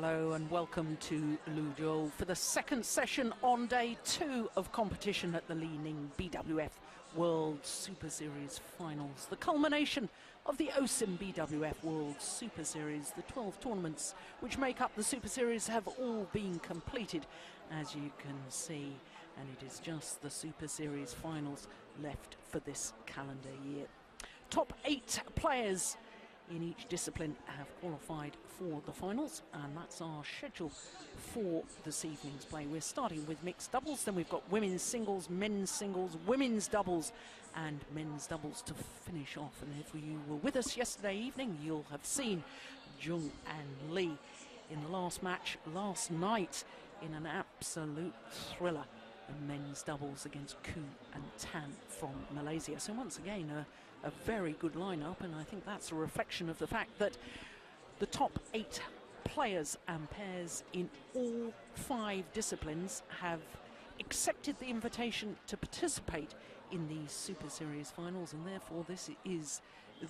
Hello and welcome to Luzhou for the second session on day 2 of competition at the Ning BWF World Superseries Finals. The culmination of the OSIM BWF World Superseries. The 12 tournaments which make up the Superseries have all been completed, as you can see, and it is just the Superseries Finals left for this calendar year. Top 8 players in each discipline have qualified for the finals, and that's our schedule for this evening's play. We're starting with mixed doubles, then we've got women's singles, women's doubles and men's doubles to finish off. And if you were with us yesterday evening, you'll have seen Jung and Lee in the last match last night in an absolute thriller. Men's doubles against Ku and Tan from Malaysia. So once again, a very good lineup, and I think that's a reflection of the fact that the top 8 players and pairs in all 5 disciplines have accepted the invitation to participate in these Super Series finals, and therefore this is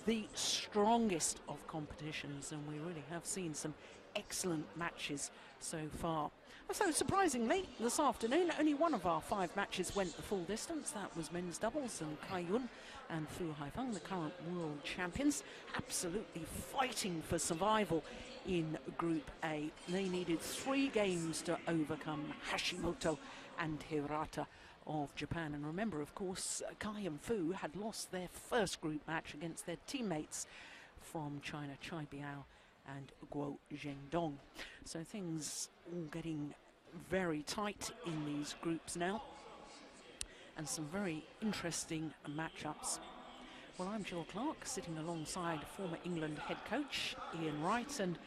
the strongest of competitions, and we really have seen some excellent matches so far. So surprisingly, this afternoon only one of our 5 matches went the full distance. That was men's doubles, and Kai Yun and Fu Haifeng, the current world champions, absolutely fighting for survival in Group A. They needed 3 games to overcome Hashimoto and Hirata of Japan. And remember, of course, Kai and Fu had lost their first group match against their teammates from China, Chai Biao and Guo Zhendong. So things all getting very tight in these groups now, and some very interesting matchups. Well, I'm Jill Clark, sitting alongside former England head coach Ian Wright. And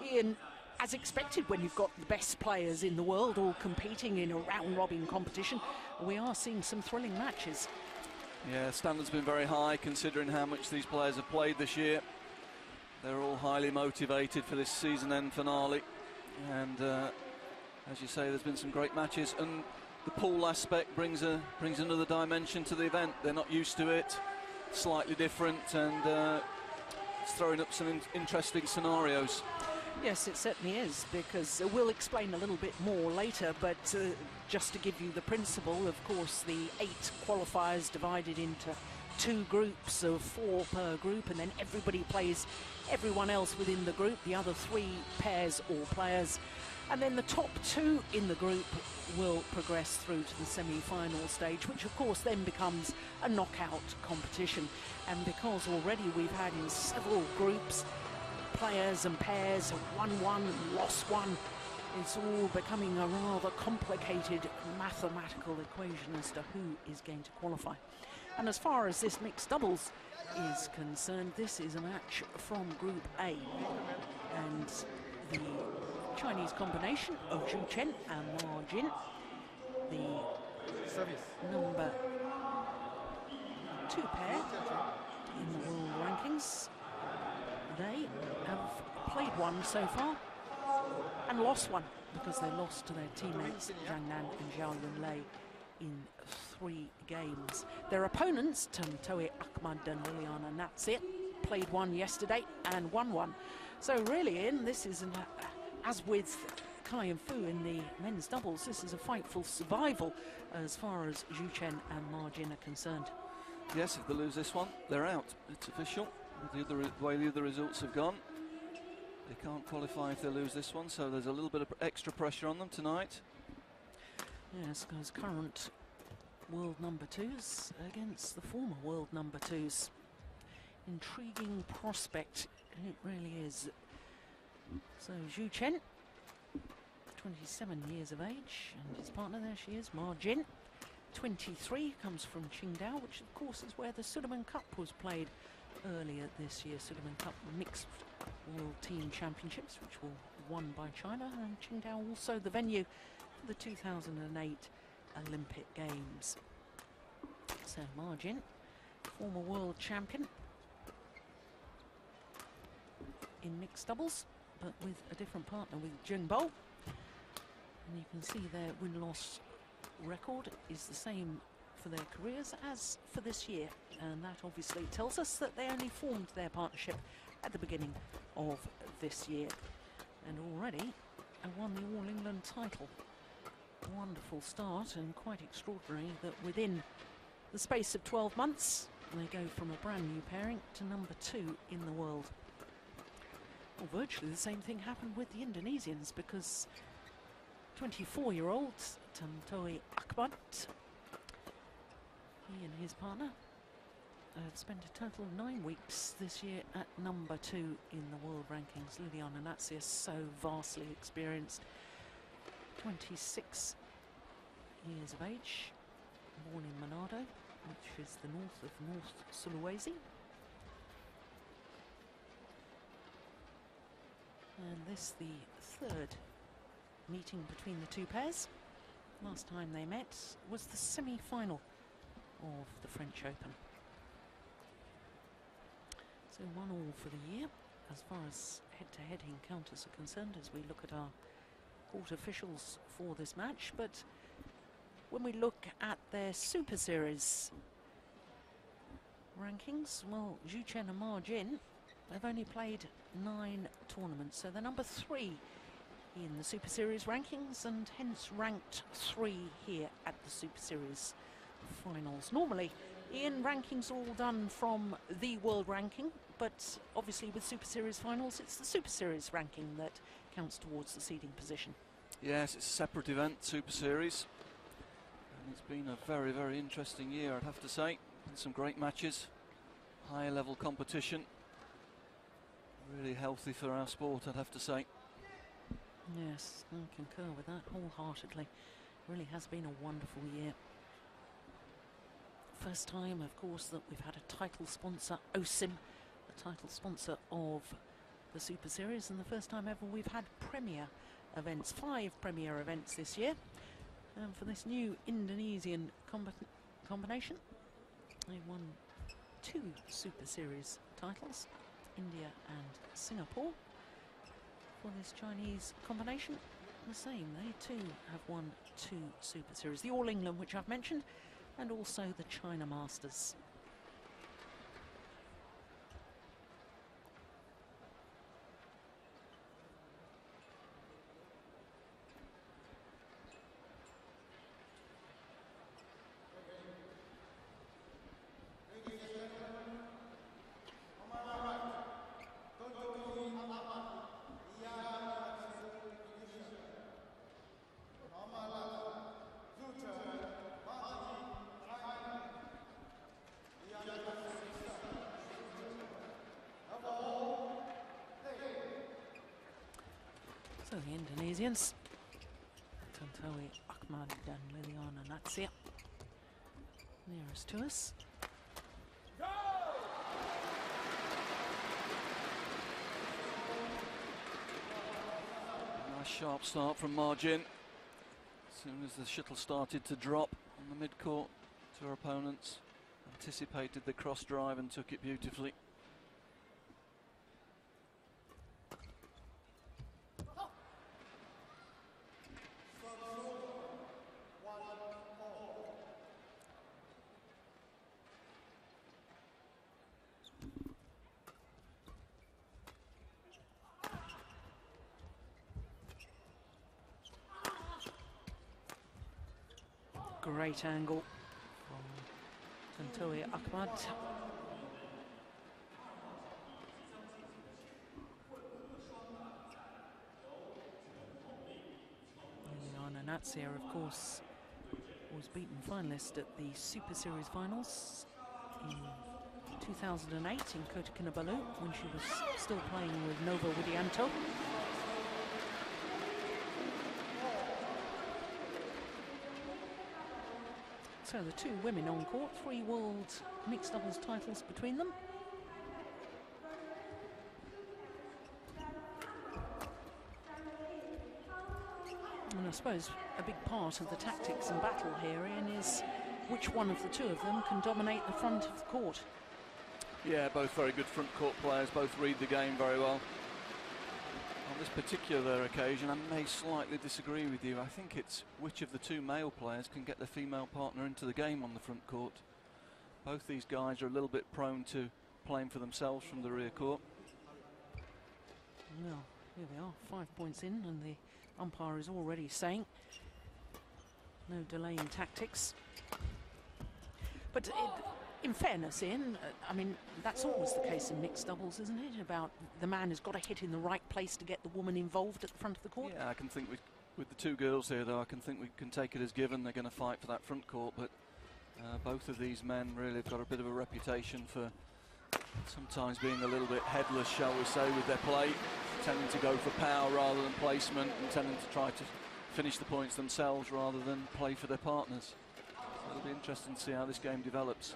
Ian, as expected, when you've got the best players in the world all competing in a round-robin competition, we are seeing some thrilling matches. Yeah, standard's been very high considering how much these players have played this year. They're all highly motivated for this season-end finale, and as you say, there's been some great matches, and the pool aspect brings another dimension to the event. They're not used to it, slightly different, and it's throwing up some interesting scenarios. Yes, it certainly is, because we'll explain a little bit more later, but just to give you the principle, of course, the 8 qualifiers divided into 2 groups of 4 per group, and then everybody plays everyone else within the group, the other 3 pairs or players, and then the top 2 in the group will progress through to the semi-final stage, which of course then becomes a knockout competition. And because already we've had in several groups players and pairs have won one and lost one, it's all becoming a rather complicated mathematical equation as to who is going to qualify. And as far as this mixed doubles is concerned, this is a match from Group A, and the Chinese combination of Chen and Ma Jin, the number 2 pair in the world rankings. They have played one so far and lost one, because they lost to their teammates Zhang Nan and Zhao Yunlei in 3 games. Their opponents, Tontowi Ahamad and Liliyana Natsir, played one yesterday and won one. So really, Ian, this is, as with Kai and Fu in the men's doubles, this is a fight for survival as far as Zhu Chen and Ma Jin are concerned. Yes, if they lose this one, they're out. It's official. The way the other results have gone, they can't qualify if they lose this one, so there's a little bit of extra pressure on them tonight. Yes, because current world number 2s against the former world number 2s. Intriguing prospect, it really is. So Zhu Chen, 27 years of age, and his partner, there she is, Ma Jin, 23, comes from Qingdao, which of course is where the Sudirman Cup was played earlier this year. Sudirman Cup Mixed World Team Championships, which were won by China, and Qingdao also the venue for the 2008 Olympic Games. So Ma Jin, former world champion in mixed doubles, but with a different partner, with Jung Bo. And you can see their win-loss record is the same for their careers as for this year, and that obviously tells us that they only formed their partnership at the beginning of this year. and already won the All England title. Wonderful start, and quite extraordinary that within the space of 12 months they go from a brand new pairing to #2 in the world. Well, virtually the same thing happened with the Indonesians, because 24-year-old Tontowi Ahamad, he and his partner have spent a total of 9 weeks this year at #2 in the world rankings. Liliyana Natsir, so vastly experienced, 26 years of age, born in Manado, which is the north of North Sulawesi. And this the third meeting between the two pairs. Last time they met was the semi-final of the French Open. So 1-1 for the year as far as head-to-head encounters are concerned, as we look at our court officials for this match. But when we look at their Super Series rankings, well, Chen and Ma Jin have only played 9 tournaments, so they're #3 in the Super Series rankings, and hence ranked 3 here at the Super Series finals. Normally, Ian, rankings are all done from the world ranking, but obviously with Super Series finals, it's the Super Series ranking that counts towards the seeding position. Yes, it's a separate event, Super Series, and it's been a very, very interesting year, I'd have to say. And some great matches, higher level competition, really healthy for our sport, I'd have to say. Yes, I concur with that wholeheartedly. Really has been a wonderful year. First time, of course, that we've had a title sponsor, OSIM, the title sponsor of the Super Series, and the first time ever we've had premier events, 5 premier events this year. And for this new Indonesian combination, they won 2 Super Series titles, India and Singapore. For this Chinese combination, the same, they too have won 2 Super Series, the All England, which I've mentioned, and also the China Masters. So the Indonesians, Tontowi Ahamad and Liliyana Natsir, nearest to us. Nice sharp start from Ma Jin. As soon as the shuttle started to drop on the mid-court to her opponents, anticipated the cross drive and took it beautifully. Great angle from Tontowi Ahamad. Liliyana Natsir, of course, was beaten finalist at the Super Series finals in 2008 in Kota Kinabalu when she was still playing with Nova Widianto. So the 2 women on court, 3 world mixed doubles titles between them. And I suppose a big part of the tactics and battle here, Ian, is which one of the 2 of them can dominate the front of the court. Yeah, both very good front court players, both read the game very well. On this particular occasion, I may slightly disagree with you. I think it's which of the 2 male players can get the female partner into the game on the front court. Both these guys are a little bit prone to playing for themselves from the rear court. Well, Here we are, 5 points in, and the umpire is already saying no delaying tactics. But in fairness, Ian, I mean, that's always the case in mixed doubles, isn't it? About the man has got to hit in the right place to get the woman involved at the front of the court. Yeah, I can think with the two girls here, though, I can think we can take it as given they're going to fight for that front court. But both of these men really have got a bit of a reputation for sometimes being a little bit headless, shall we say, with their play, tending to go for power rather than placement, and tending to try to finish the points themselves rather than play for their partners. So it'll be interesting to see how this game develops.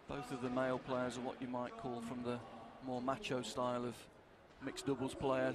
Both of the male players are what you might call from the more macho style of mixed doubles player.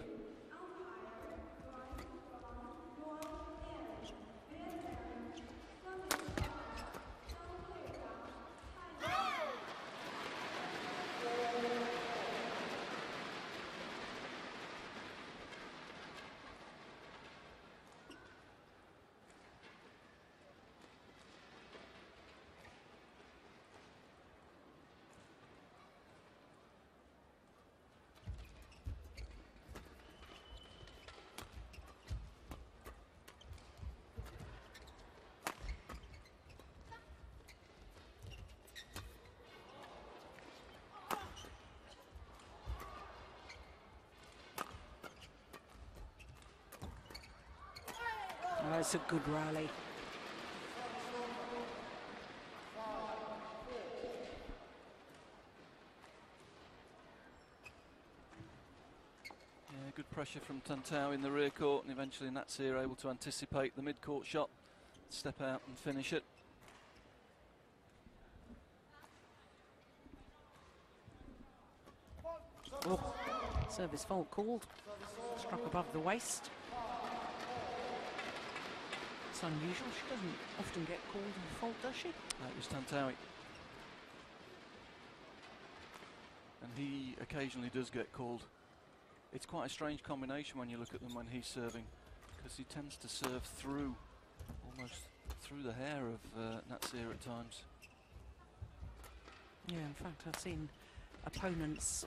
Oh, it's a good rally. Yeah, good pressure from Tontowi in the rear court, and eventually Natsir able to anticipate the mid-court shot, step out and finish it. Oh, service fault called. Struck above the waist. It's unusual. She doesn't often get called a fault, does she? That was Tontowi. And he occasionally does get called. It's quite a strange combination when you look at them when he's serving, because he tends to serve through, almost through the hair of Natsir at times. Yeah, in fact, I've seen opponents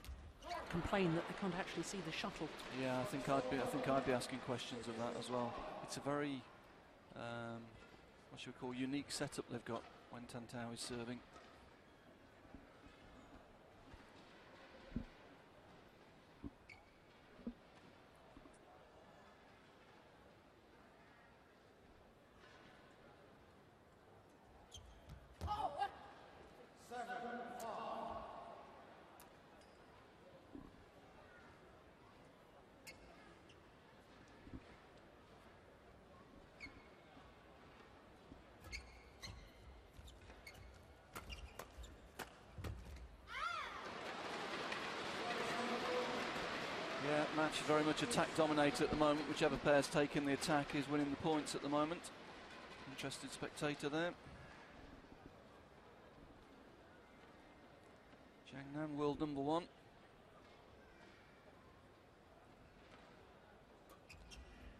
complain that they can't actually see the shuttle. Yeah, I think I'd be asking questions of that as well. It's a very what should we call unique setup they've got when Tontowi is serving. Yeah, match very much attack dominated at the moment. Whichever pair's taking the attack is winning the points at the moment. Interested spectator there. Jiangnan, world number 1.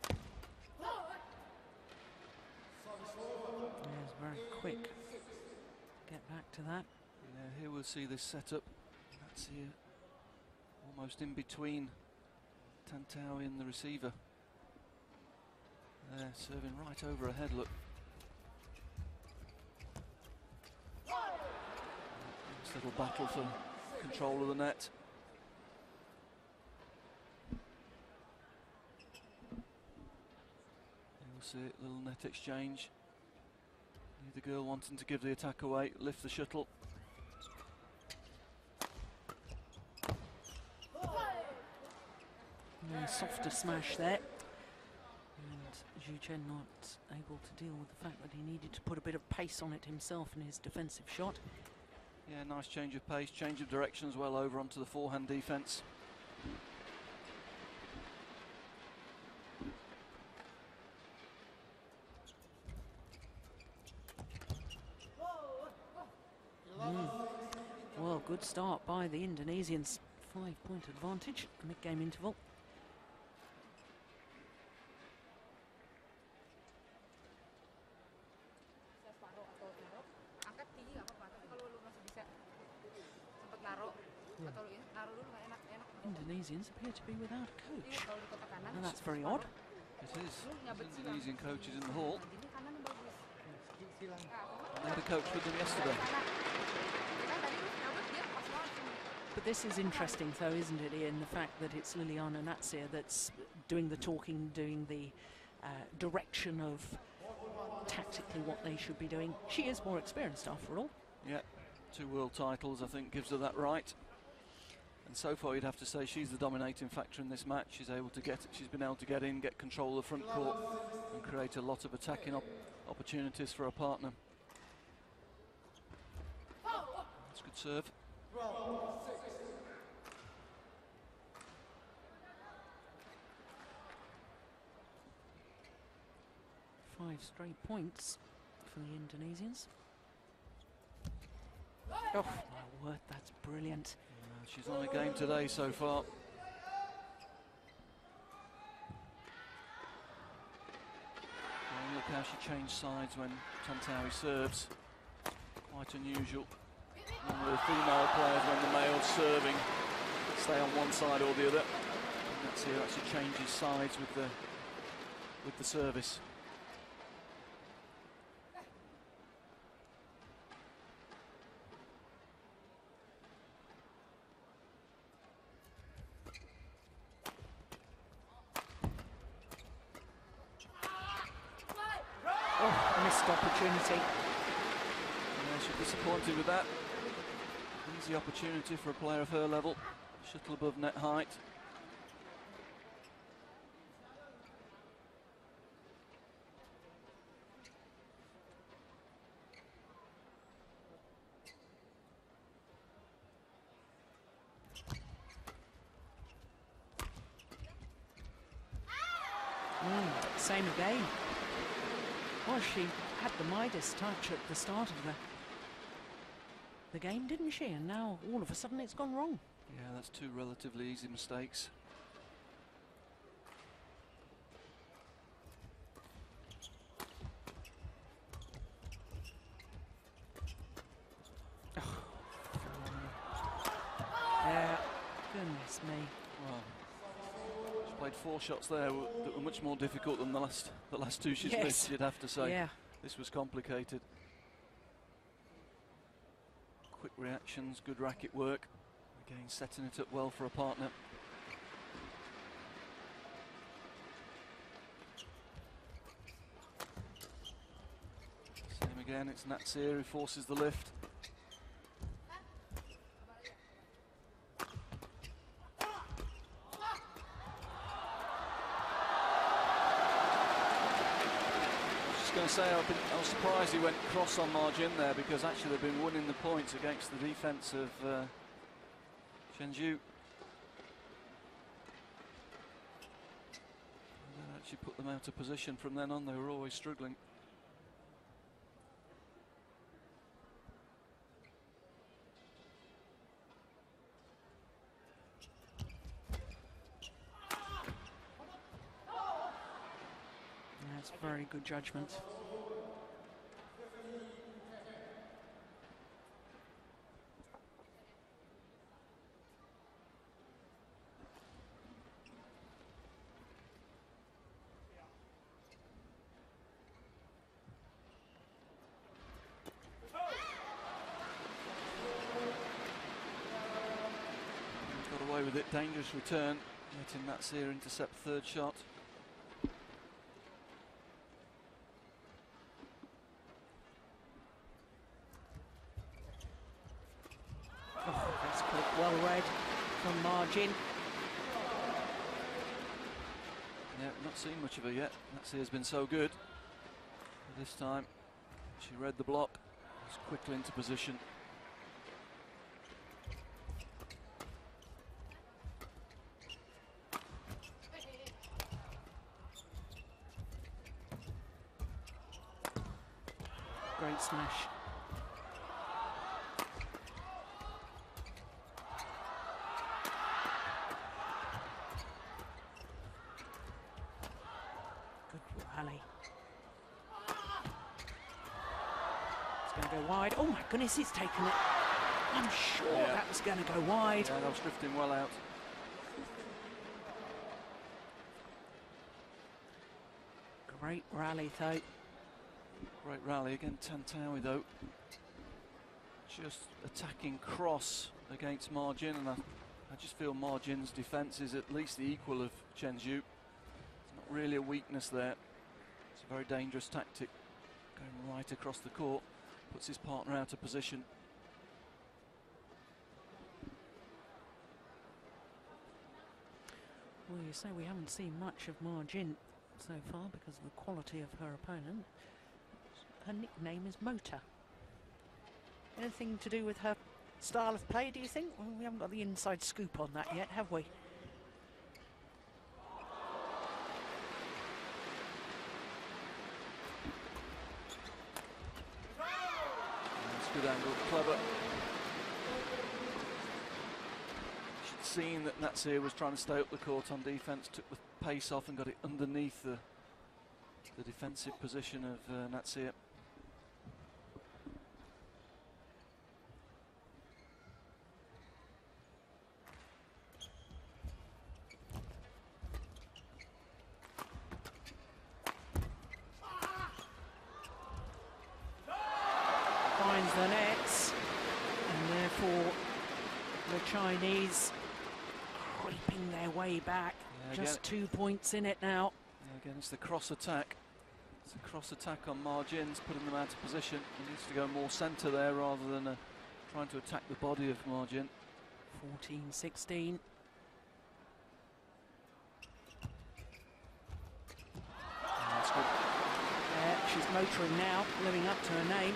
Yeah, it's very quick. Get back to that. Yeah, here we'll see this setup. That's here, almost in between Tontowi and the receiver. There, serving right over her head, look. This little battle for control of the net. You'll see it, little net exchange. Neither girl wanting to give the attack away, lift the shuttle. Softer smash there, and Chen not able to deal with the fact that he needed to put a bit of pace on it himself in his defensive shot. Yeah, nice change of pace, change of direction as well over onto the forehand defence. Well, good start by the Indonesians. 5-point advantage, mid-game interval. Indonesians appear to be without a coach. And that's very odd. It is. There's Indonesian coaches in the hall. They had a coach with them yesterday. But this is interesting, though, isn't it, Ian? The fact that it's Liliyana Natsir that's doing the talking, doing the direction of tactically what they should be doing. She is more experienced, after all. Yeah, 2 world titles, I think, gives her that right. And so far, you'd have to say she's the dominating factor in this match. She's been able to get in, get control of the front court, and create a lot of attacking opportunities for her partner. That's a good serve. 5 straight points for the Indonesians. Oh, my word, that's brilliant. She's on a game today so far. And look how she changed sides when Tontowi serves. Quite unusual. Normally the female players, when the male's serving, stay on one side or the other. And that's here actually changes sides with the service. Opportunity. Yeah, she's disappointed with that. Easy opportunity for a player of her level. Shuttle above net height. Same again. Well, she had the Midas touch at the start of the game, didn't she? And now, all of a sudden, it's gone wrong. Yeah, that's 2 relatively easy mistakes. Oh. Yeah, goodness me. Well, she played 4 shots there that were much more difficult than the last 2 she's missed, you'd have to say. Yeah. This was complicated. Quick reactions, good racket work. Again, setting it up well for a partner. Same again, it's Natsir who forces the lift. I was surprised he went cross on margin there, because actually they've been winning the points against the defence of Chen. Actually put them out of position from then on. They were always struggling. That's very good judgment. Got away with it. Dangerous return. Letting Natsir intercept 3rd shot. Well read from margin. Yeah, not seen much of her yet. Natsir's been so good. But this time, she read the block. Was quickly into position. Great smash. It's going to go wide. Oh my goodness, he's taken it. I'm sure that was going to go wide. Yeah, that was drifting well out. Great rally, though. Great rally again, Tontowi though. Just attacking cross against Ma Jin, and I just feel Ma Jin's defence is at least the equal of Chen Zhu. It's not really a weakness there. It's a very dangerous tactic. Going right across the court, puts his partner out of position. Well, you say we haven't seen much of Ma Jin so far because of the quality of her opponent. Her nickname is Motor. Anything to do with her style of play, do you think? Well, we haven't got the inside scoop on that yet, have we? That's a good angle, clever. She'd seen that Natsir was trying to stay up the court on defence, took the pace off and got it underneath the defensive position of Natsir. Finds the nets, and therefore the Chinese creeping their way back. Yeah, just 2 points in it now. Yeah, again, it's the cross attack. It's a cross attack on Ma Jin's, putting them out of position. He needs to go more centre there rather than trying to attack the body of Ma Jin. 14-16. That's good. Yeah, she's motoring now, living up to her name.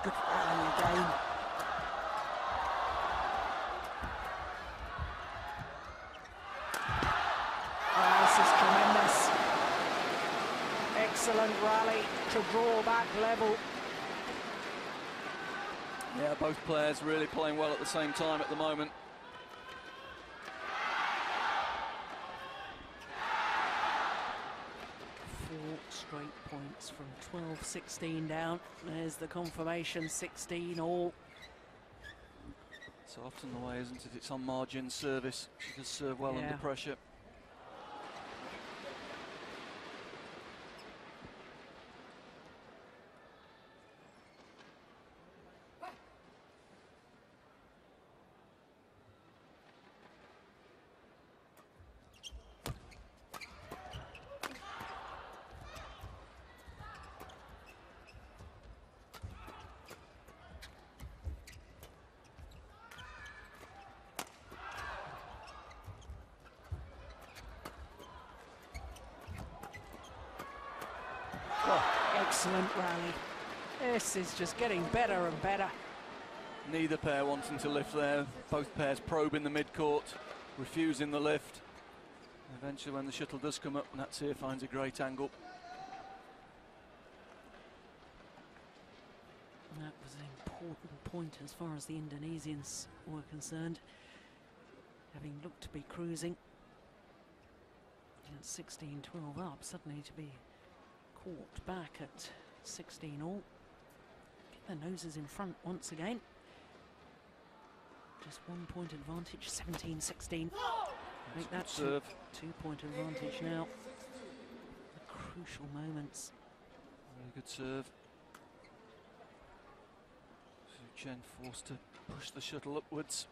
Good rally again. Oh, this is tremendous. Excellent rally to draw back level. Yeah, both players really playing well at the same time at the moment. Straight points from 12-16 down. There's the confirmation, 16 all. So often the way, isn't it? It's on Ma Jin's service. She does serve well under pressure. Excellent rally. This is just getting better and better. Neither pair wanting to lift there. Both pairs probing the mid-court, refusing the lift. Eventually, when the shuttle does come up, Natsir finds a great angle. That was an important point as far as the Indonesians were concerned. Having looked to be cruising at 16-12 up, suddenly to be caught back at 16 all. Get their noses in front once again. Just 1 point advantage, 17-16. Make that 2 point advantage now. The crucial moments. Very good serve. So Chen forced to push the shuttle upwards.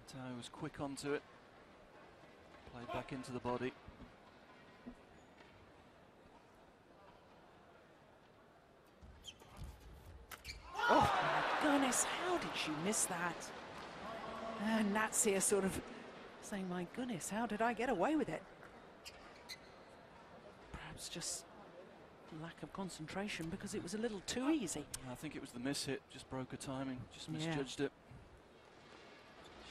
Tontowi was quick onto it. Played back into the body. Oh my goodness, how did she miss that? And Natsir sort of saying, my goodness, how did I get away with it? Perhaps just lack of concentration because it was a little too easy. I think it was the miss hit, just broke her timing, just misjudged it.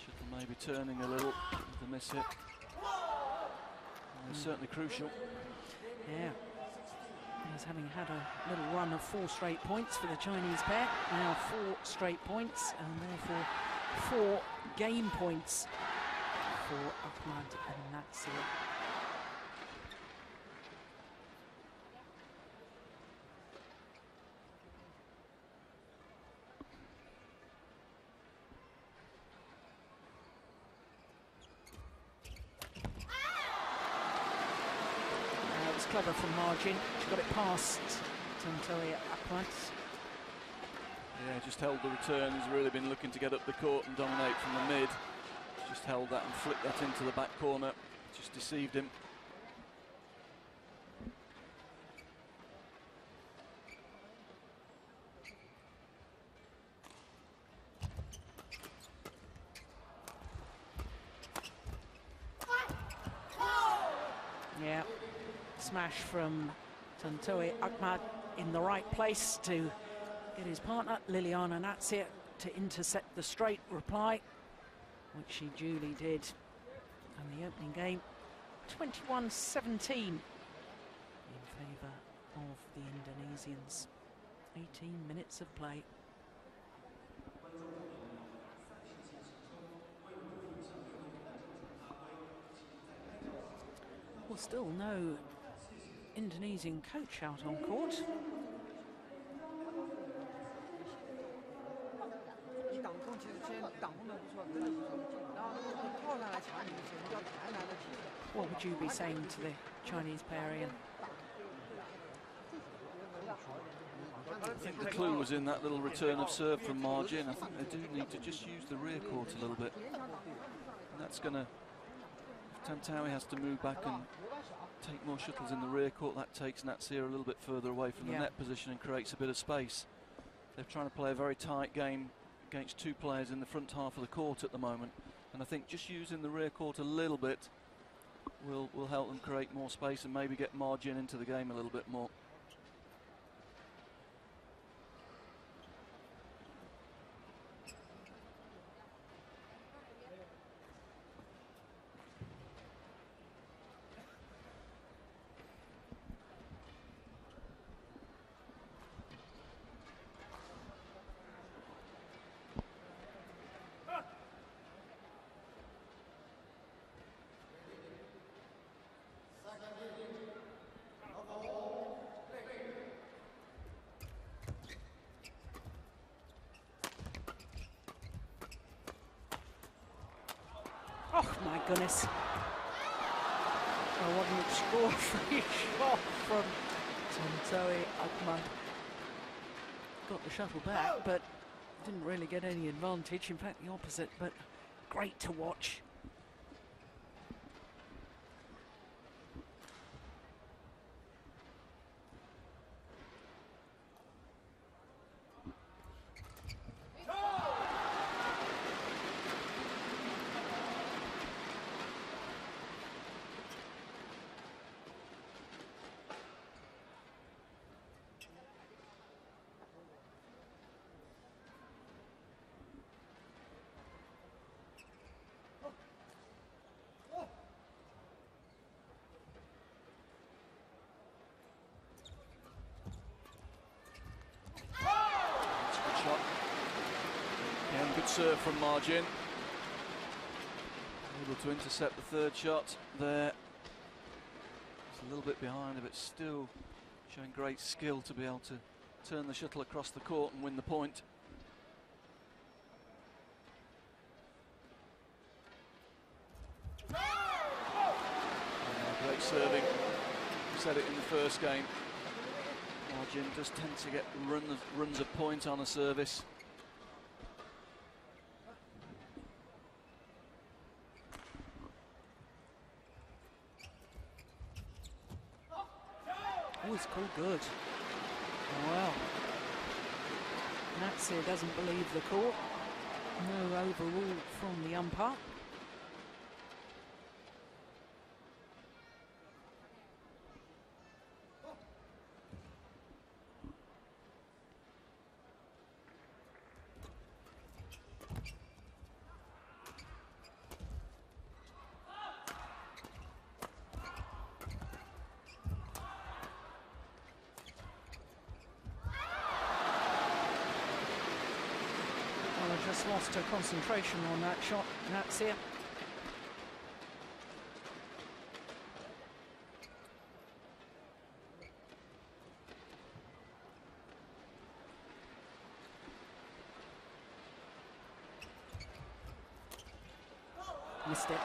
Shuttle maybe turning a little with the miss hit. Certainly crucial. Yeah. As having had a little run of 4 straight points for the Chinese pair, now 4 straight points, and therefore 4 game points for Ahmad and Natsir. Clever from margin, she got it past Tontowi Ahamad. Yeah, just held the return. He's really been looking to get up the court and dominate from the mid. Just held that and flicked that into the back corner. Just deceived him. Yeah. Smash from Tontowi Ahamad in the right place to get his partner Liliyana Natsir to intercept the straight reply, which she duly did. And the opening game 21-17 in favour of the Indonesians. 18 minutes of play. Well, still no Indonesian coach out on court. What would you be saying to the Chinese pair, Ian? I think the clue was in that little return of serve from margin. I think they do need to just use the rear court a little bit. And that's going to... Tontowi has to move back and take more shuttles in the rear court. That takes Natsir a little bit further away from the net position and creates a bit of space. They're trying to play a very tight game against 2 players in the front half of the court at the moment. And I think just using the rear court a little bit will help them create more space and maybe get margin into the game a little bit more. Oh my goodness. Oh, what an extraordinary shot from Tontowi Ahamad. Got the shuttle back, but didn't really get any advantage. In fact, the opposite, but great to watch. Good serve from margin. Able to intercept the 3rd shot there. It's a little bit behind, but still showing great skill to be able to turn the shuttle across the court and win the point. Great serving. We said it in the first game. Margin does tend to get runs of point on a service. Oh, it's called good. Oh, well. Natsir doesn't believe the court. No overrule from the umpire. just lost her concentration on that shot, Natsir. Missed it.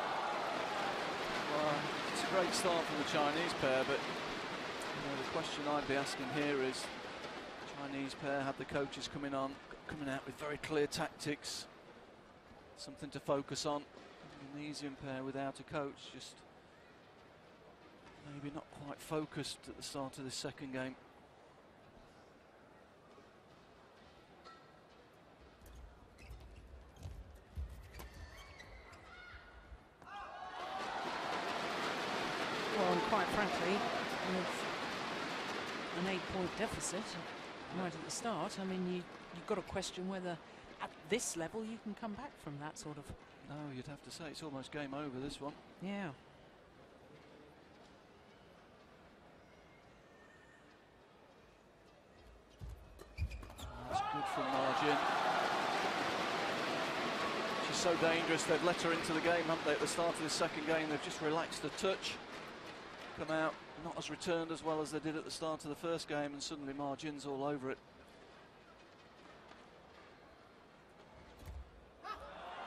Well, it's a great start from the Chinese pair, but the question I'd be asking here is, Chinese pair had the coaches coming out with very clear tactics, something to focus on. The Indonesian pair without a coach, just maybe not quite focused at the start of this second game. Well, and quite frankly, with an 8-point deficit right at the start, I mean, you've got to question whether at this level you can come back from that sort of... No, you'd have to say it's almost game over, this one. Yeah. That's good from Margin. She's so dangerous, they've let her into the game, haven't they, at the start of this second game. They've just relaxed a touch, come out, not as returned as well as they did at the start of the first game, and suddenly Margin's all over it.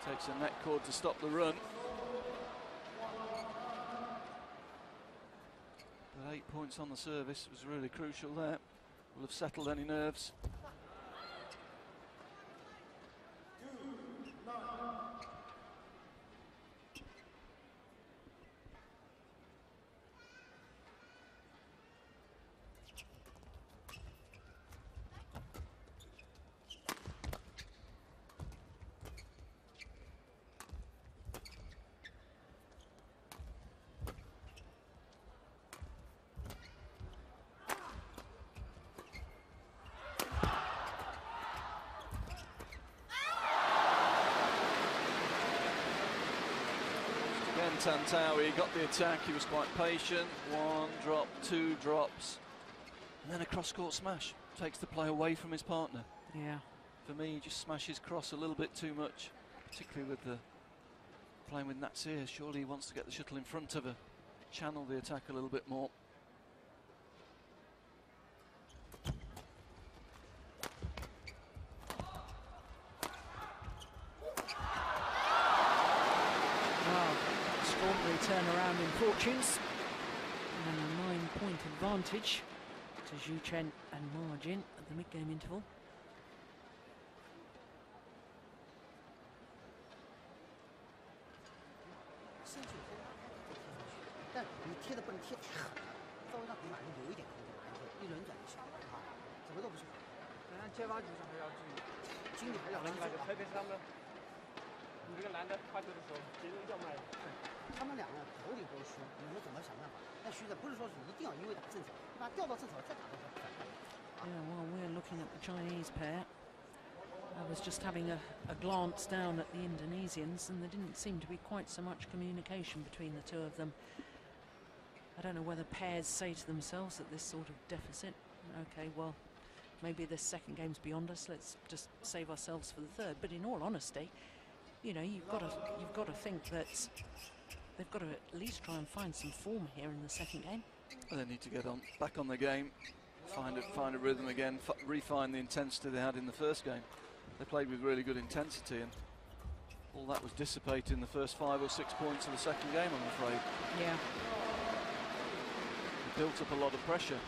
Takes a net cord to stop the run. But 8 points on the service was really crucial there. Will have settled any nerves. Tontowi got the attack, he was quite patient. 1 drop, 2 drops, and then a cross-court smash. Takes the play away from his partner. Yeah. For me, he just smashes cross a little bit too much, particularly with the playing with Natsir. Surely he wants to get the shuttle in front of her, channel the attack a little bit more. Turnaround in fortunes, and a 9-point advantage to Chen and Margin at the mid-game interval. Yeah, while we're looking at the Chinese pair, I was just having a glance down at the Indonesians, and there didn't seem to be quite so much communication between the two of them. I don't know whether pairs say to themselves that this sort of deficit, okay, well, maybe this second game's beyond us, let's just save ourselves for the third. But in all honesty, you know, you've got to think that they've got to at least try and find some form here in the second game. Well, they need to get back on the game, find a rhythm again, refine the intensity they had in the first game. They played with really good intensity, and all that was dissipated in the first 5 or 6 points of the second game, I'm afraid. Yeah. They built up a lot of pressure,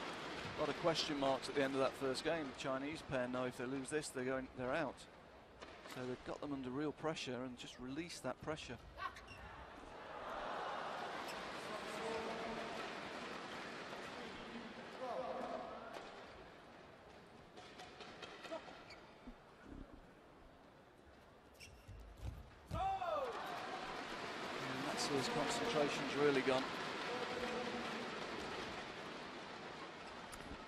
a lot of question marks at the end of that first game. The Chinese pair know if they lose this, they're out. So they've got them under real pressure and just released that pressure. His concentration's really gone.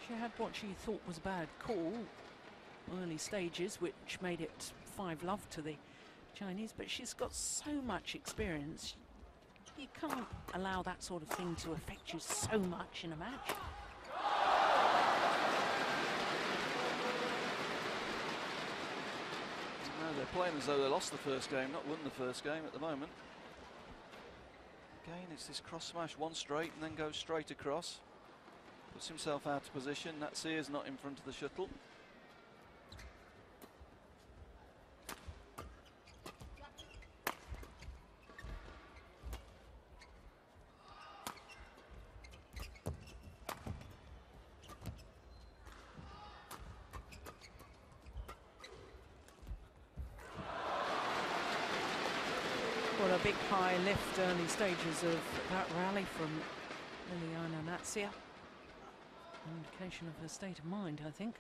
She had what she thought was a bad call early stages, which made it 5-love to the Chinese, but she's got so much experience. You can't allow that sort of thing to affect you so much in a match. No, they're playing as though they lost the first game, not won the first game at the moment. Again, it's this cross smash, one straight and then goes straight across. Puts himself out of position. Natsir's not in front of the shuttle. Well, a big high lift early stages of that rally from Liliyana Natsir. An indication of her state of mind, I think.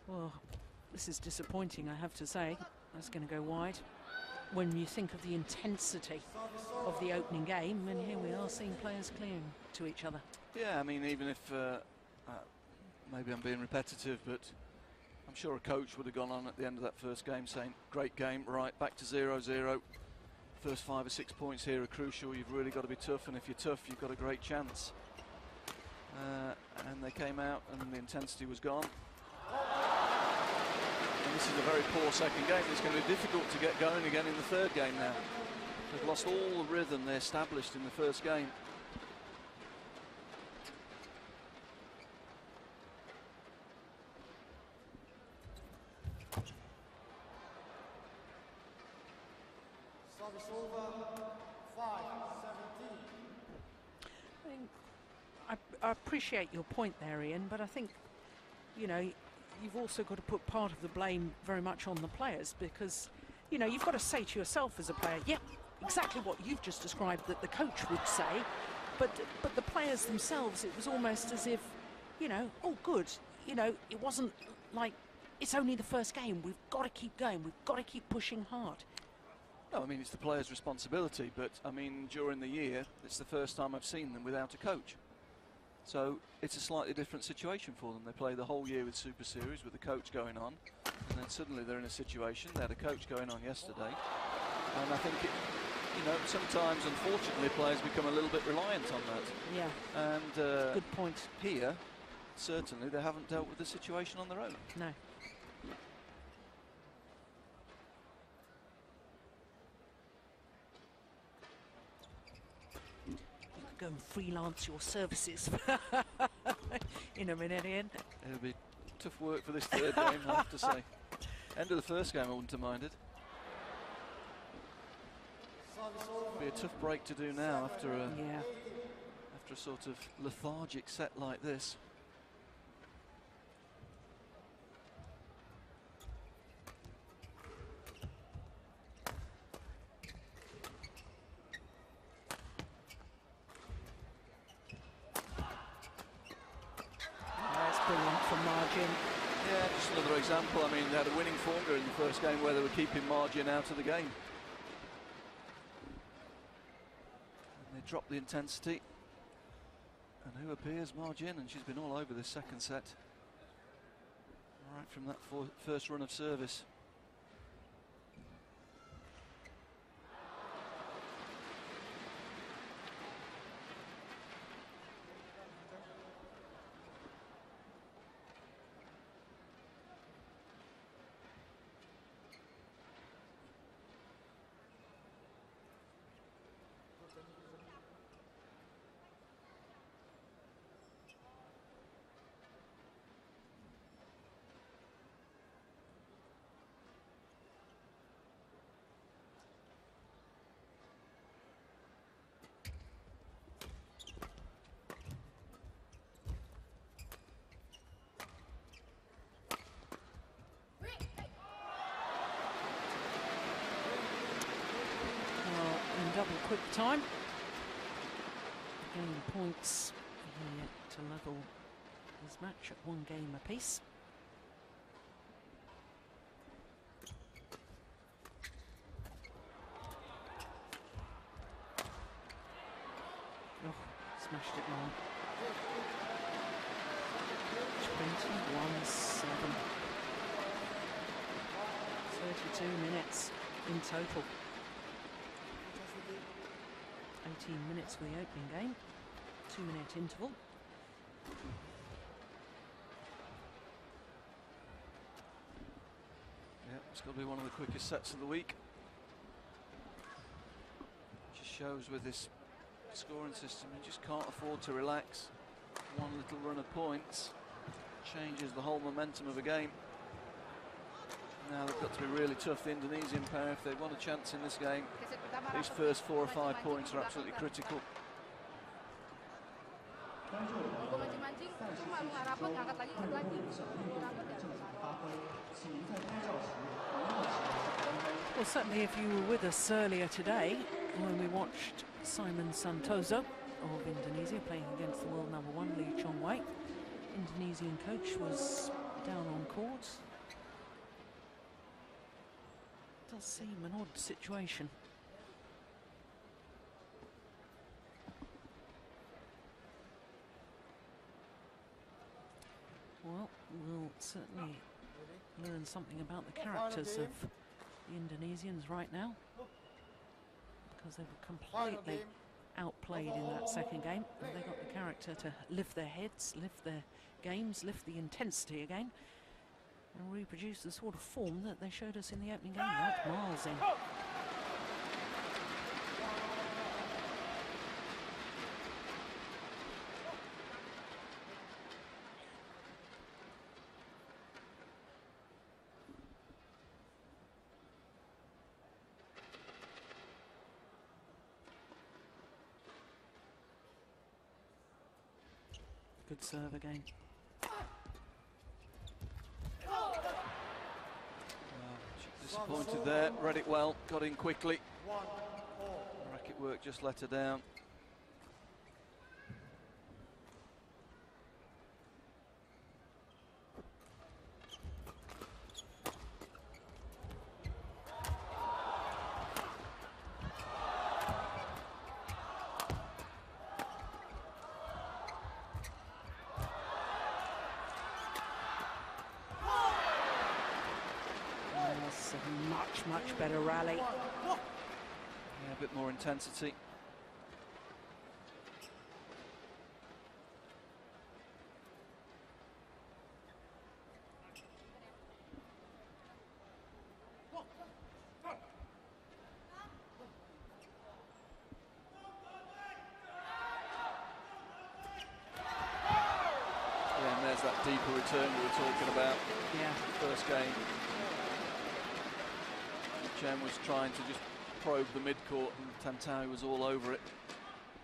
Well, this is disappointing, I have to say. That's going to go wide. When you think of the intensity of the opening game, and here we are seeing players clearing to each other. Yeah, I mean, even if maybe I'm being repetitive, but I'm sure a coach would have gone on at the end of that first game saying, great game, right, back to 0-0. First 5 or 6 points here are crucial. You've really got to be tough, and if you're tough, you've got a great chance. And they came out, and the intensity was gone. And this is a very poor second game. It's going to be difficult to get going again in the third game now. They've lost all the rhythm they established in the first game. Service over, 5-17. I appreciate your point there, Ian, but I think, you know, you've also got to put part of the blame very much on the players, because, you know, you've got to say to yourself as a player, yeah, exactly what you've just described that the coach would say, but the players themselves, it was almost as if, you know, oh good, you know, it wasn't like it's only the first game, we've got to keep going, we've got to keep pushing hard. No, I mean, it's the players' responsibility, but I mean, during the year, it's the first time I've seen them without a coach. So it's a slightly different situation for them. They play the whole year with Super Series with the coach going on, and then suddenly they're in a situation. They had a coach going on yesterday, and I think you know, sometimes unfortunately players become a little bit reliant on that. Yeah. And good point. Here, certainly they haven't dealt with the situation on their own. No. Go and freelance your services in a minute, Ian. It'll be tough work for this third game, I have to say. End of the first game, I wouldn't have minded. It'll be a tough break to do now after a sort of lethargic set like this. Yeah, just another example. I mean, they had a winning formula in the first game where they were keeping Margin out of the game. And they dropped the intensity. And who appears? Margin, and she's been all over this second set. Right from that first run of service. quick time. Gain points here to level this match at 1 game apiece. Oh, smashed it long. 21-7. 32 minutes in total. 18 minutes for the opening game. 2-minute interval. Yeah, it's got to be one of the quickest sets of the week. Just shows with this scoring system, you just can't afford to relax. One little run of points changes the whole momentum of a game. Now they've got to be really tough, the Indonesian pair, if they want a chance in this game. These first 4 or 5 points are absolutely critical. Well, certainly if you were with us earlier today when we watched Simon Santoso of Indonesia playing against the world #1 Lee Chong-wei, Indonesian coach was down on court. It does seem an odd situation. Well, we'll certainly learn something about the characters of the Indonesians right now, because they were completely outplayed in that second game, and they got the character to lift their heads, lift their games, lift the intensity again, and reproduce the sort of form that they showed us in the opening game. Like miles in. Good serve again. Disappointed there, read it well, got in quickly. Racket work just let her down. Much better rally. Yeah, a bit more intensity. Yeah, and there's that deeper return we were talking about. Yeah. First game. Chen was trying to just probe the mid-court and Tontowi was all over it.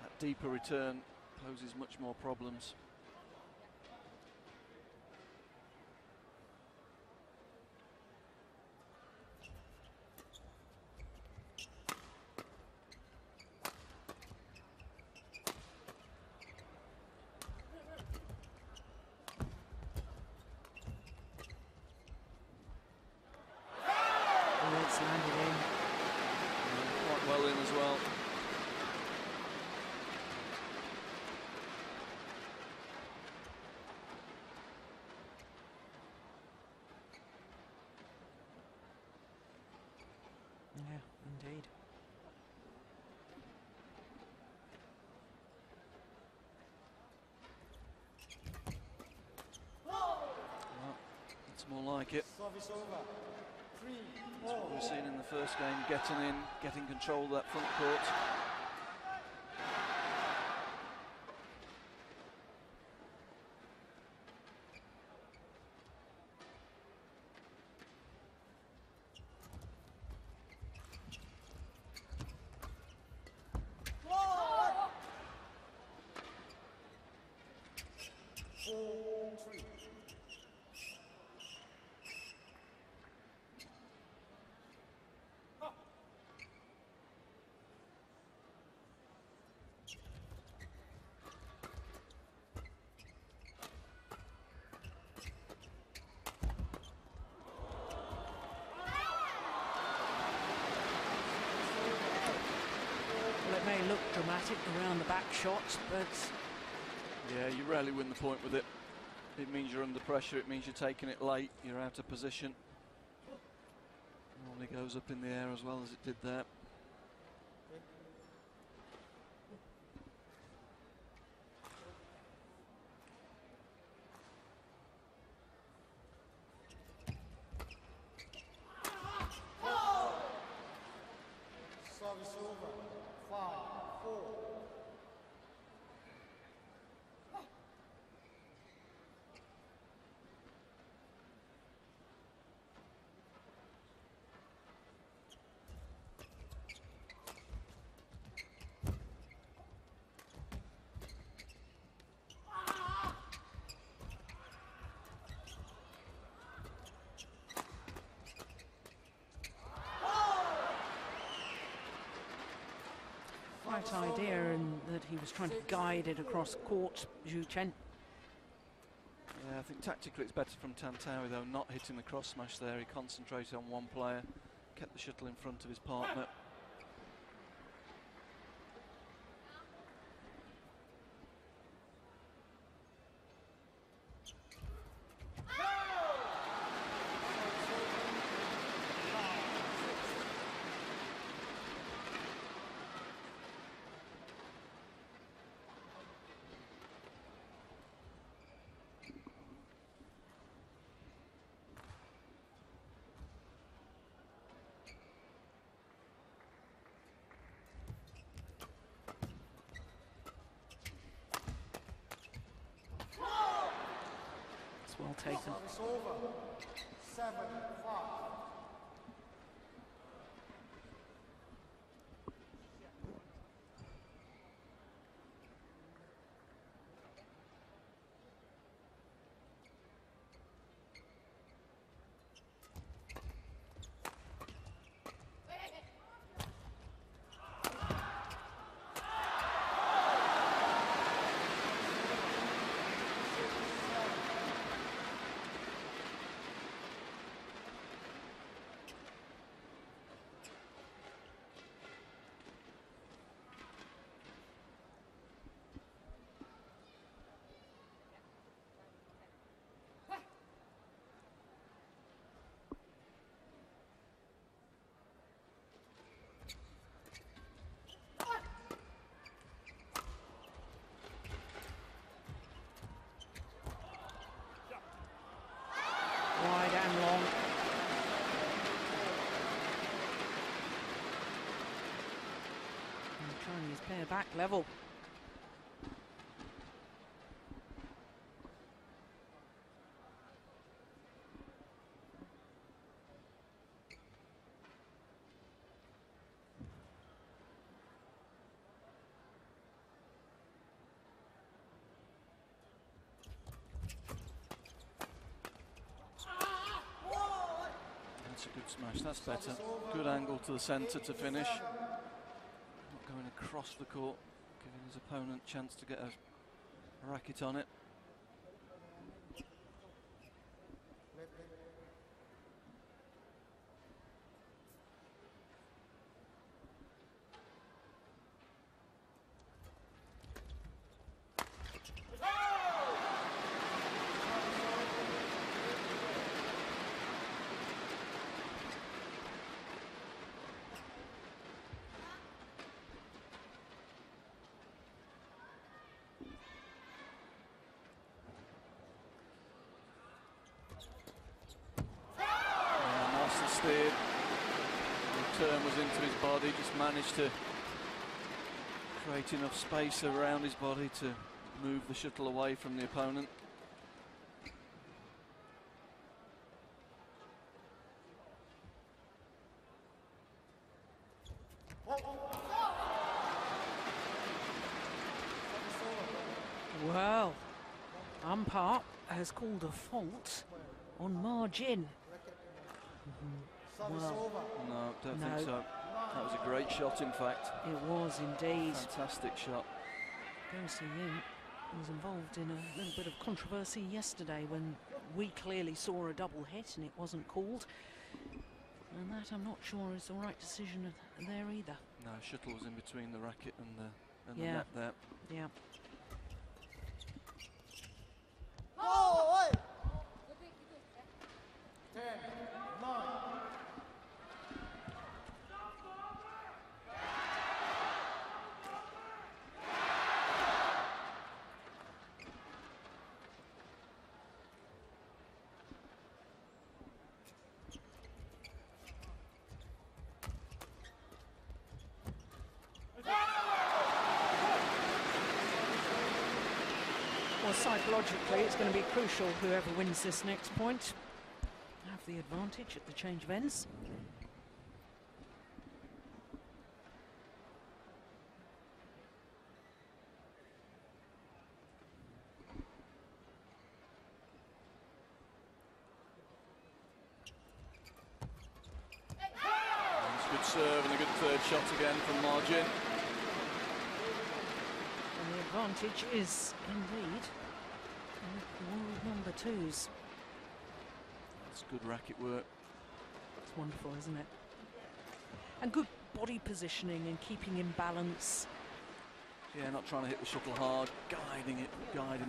That deeper return poses much more problems. It's landed in. Quite well in as well. Yeah, indeed. Well, it's more like it. That's what we've seen in the first game, getting in, getting control of that front court. it around the back shot, but yeah, you rarely win the point with it. It means you're under pressure, it means you're taking it late, you're out of position. Normally goes up in the air as well as it did there. Service over. 5-4. right idea, and that he was trying to guide it across court, Chen. Yeah, I think tactically it's better from Tontowi though, not hitting the cross smash there. He concentrated on one player, kept the shuttle in front of his partner. Well taken. Service over. 7-5. Wide and long. And trying his pair back level. That's a good smash, that's better. Good angle to the centre to finish. Not going across the court, giving his opponent a chance to get a racket on it. Steered. The turn was into his body, just managed to create enough space around his body to move the shuttle away from the opponent. Well, umpire has called a fault on margin. Well, no, don't think so. That was a great shot, in fact. It was indeed. Fantastic shot. Ning was involved in a little bit of controversy yesterday when we clearly saw a double hit and it wasn't called. And that, I'm not sure, is the right decision there either. No, shuttle was in between the racket and the net there. Yeah. Oh, 10, 9. Well, psychologically, it's going to be crucial whoever wins this next point have the advantage at the change of ends. It's a good serve and a good third shot again from Margin. And the advantage is indeed world number twos. That's good racket work. It's wonderful, isn't it? And good body positioning and keeping in balance. Yeah, not trying to hit the shuttle hard, guiding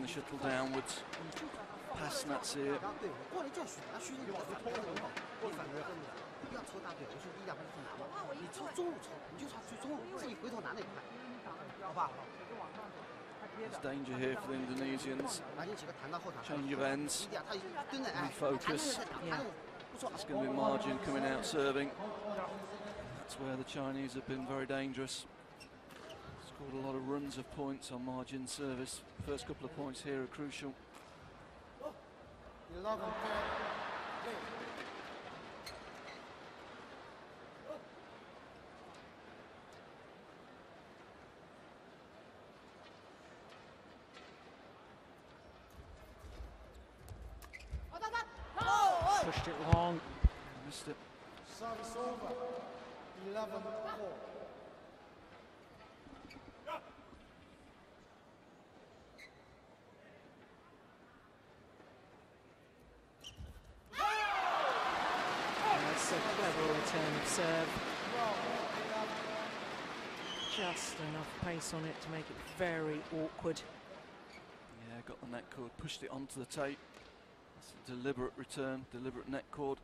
the shuttle downwards. Past Natsir. 过来叫许啊，许你老子偷的很好，你反正不要抽大腿，我说第一下不是很难吗？你抽中路抽，你就抽中路，自己回头拿那一块，好吧？ There's danger here for the Indonesians. 把你几个弹到后场， Change of ends. 一点他蹲着哎， Refocus. 不错。 It's going to be Margin coming out serving. That's where the Chinese have been very dangerous. Scored a lot of runs of points on Margin service. First couple of points here are crucial. 11, 10, play. Pushed it long. Missed it. Service over. 11, 4. That's a clever return of serve. Just enough pace on it to make it very awkward. Yeah, got the net cord, pushed it onto the tape. That's a deliberate return, deliberate net cord.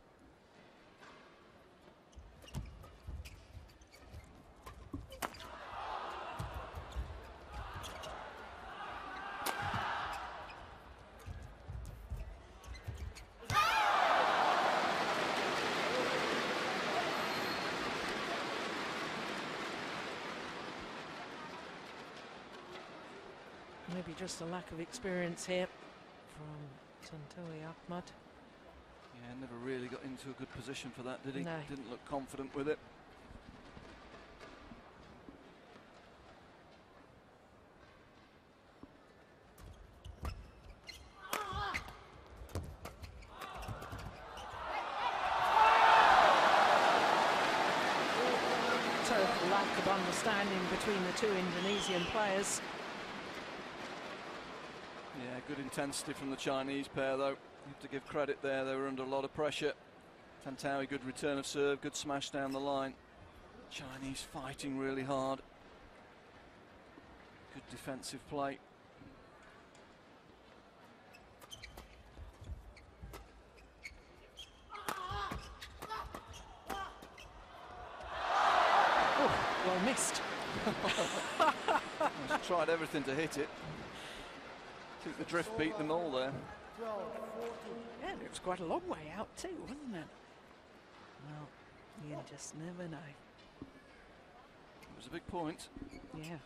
Maybe just a lack of experience here from Tontowi Ahamad. Yeah, never really got into a good position for that, did he? No. Didn't look confident with it. Total lack of understanding between the two Indonesian players. Yeah, good intensity from the Chinese pair, though. You have to give credit there. They were under a lot of pressure. Tontowi, good return of serve, good smash down the line. Chinese fighting really hard. Good defensive play. Oh, well missed. He's tried everything to hit it. Took the drift, beat them all there. 12, 14. Yeah, it was quite a long way out too, wasn't it? Well, you just never know. It was a big point. Yeah.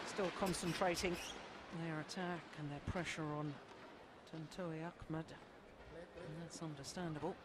Still concentrating their attack and their pressure on Tontowi Ahamad, and that's understandable.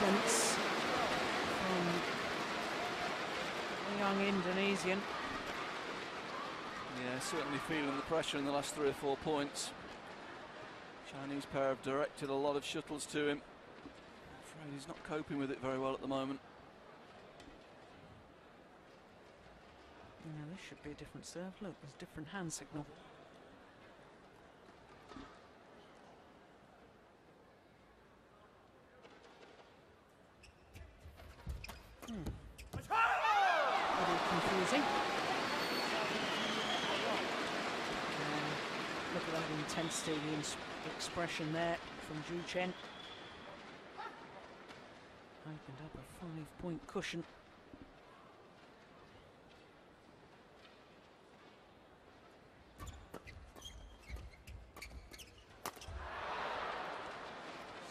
sequence from the young Indonesian. Yeah, certainly feeling the pressure in the last 3 or 4 points. Chinese pair have directed a lot of shuttles to him. I'm afraid he's not coping with it very well at the moment. Yeah, this should be a different serve. Look, there's a different hand signal. A little confusing. Look at that intensity, the expression there from Chen. Opened up a 5-point cushion.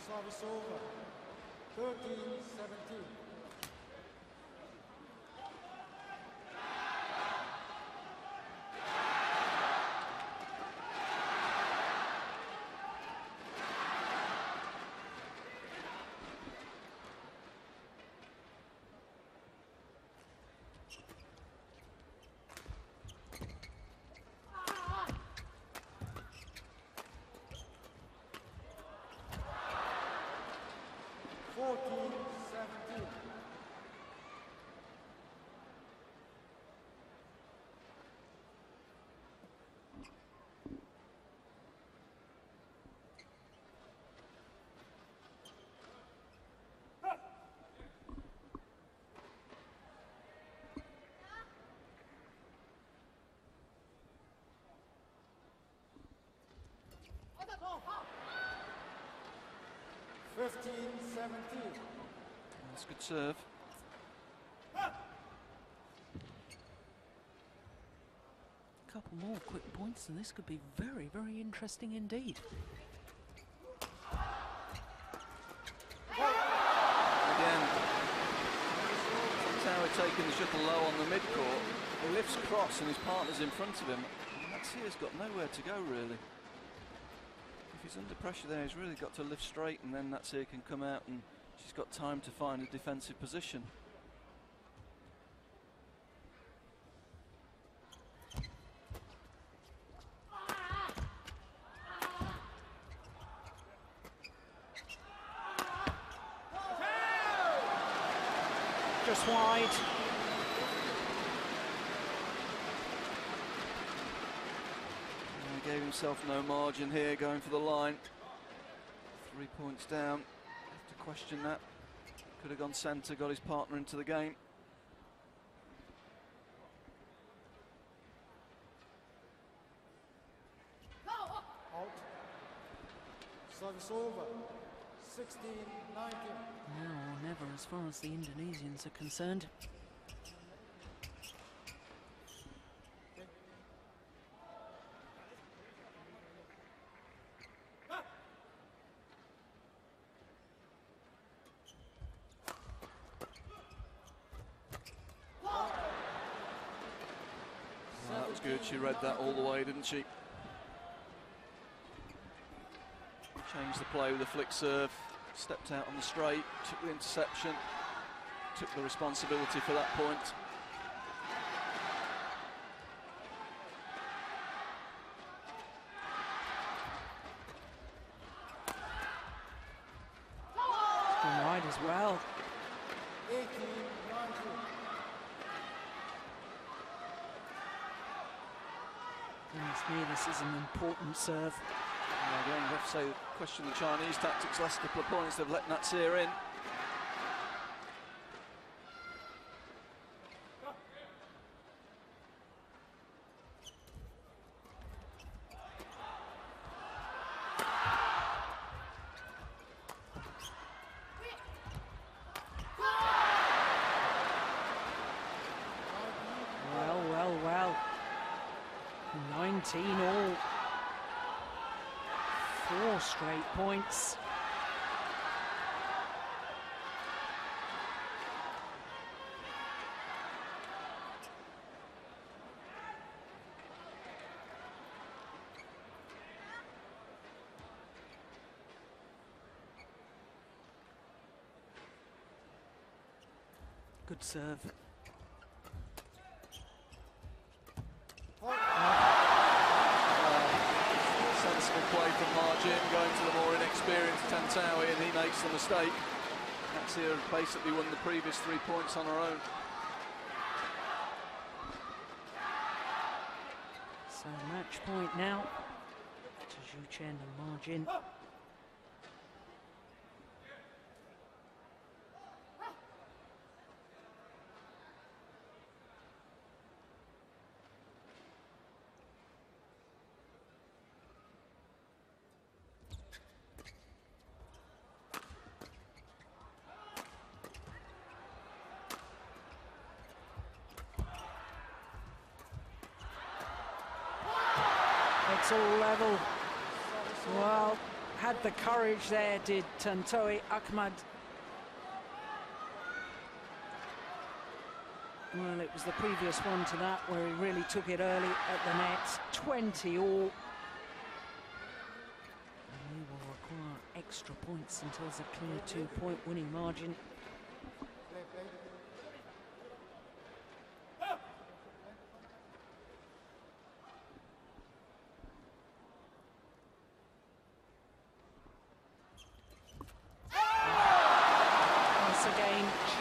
Service over. 13-17. That's a good serve. A couple more quick points and this could be very, very interesting indeed. Again, Tontowi taking the shuttle low on the mid-court. He lifts cross and his partner's in front of him. Natsir's got nowhere to go, really. If he's under pressure there, he's really got to lift straight, and then Natsir can come out and she's got time to find a defensive position. Just wide. Gave himself no margin here, going for the line. 3 points down. Have to question that. Could have gone centre, got his partner into the game. Out. Service over. 16-19. Now or never as far as the Indonesians are concerned. That was good, she read that all the way, didn't she? Changed the play with a flick serve, stepped out on the straight, took the interception, took the responsibility for that point. It's gone wide as well. 18-19. To me, this is an important serve. Yeah, again, you have to say, question the Chinese tactics. Last couple of points, they've let Natsir in. Well. 19 all. 4 straight points. Good serve. Sensible play from Margin, going to the more inexperienced Tontowi, and he makes the mistake. Natsir basically won the previous 3 points on her own. So match point now to Chen and Margin. It's all level. Well, had the courage there, did Tontowi Ahamad. Well, it was the previous one to that where he really took it early at the net. 20 all. And we will require extra points until there's a clear 2-point winning margin.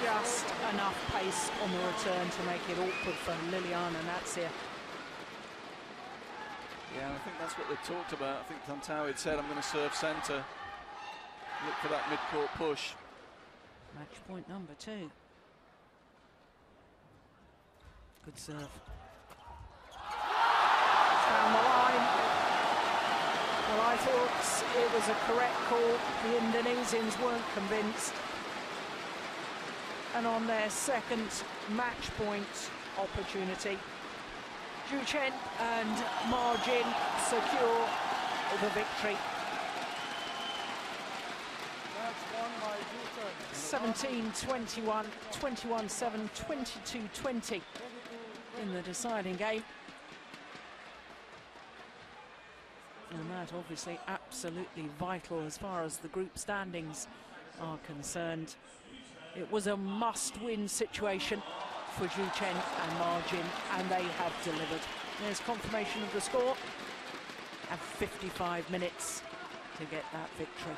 Just enough pace on the return to make it awkward for Liliyana Natsir. Yeah, I think that's what they talked about. I think Tontowi had said, I'm going to serve centre. Look for that mid-court push. Match point number 2. Good serve. Down the line. Well, I thought it was a correct call. The Indonesians weren't convinced. And on their second match point opportunity, Chen and Margin secure the victory. Match won by 17-21, 21-7, 22-20 in the deciding game. And that obviously absolutely vital as far as the group standings are concerned. It was a must-win situation for Chen and Margin, and they have delivered. There's confirmation of the score, and 55 minutes to get that victory.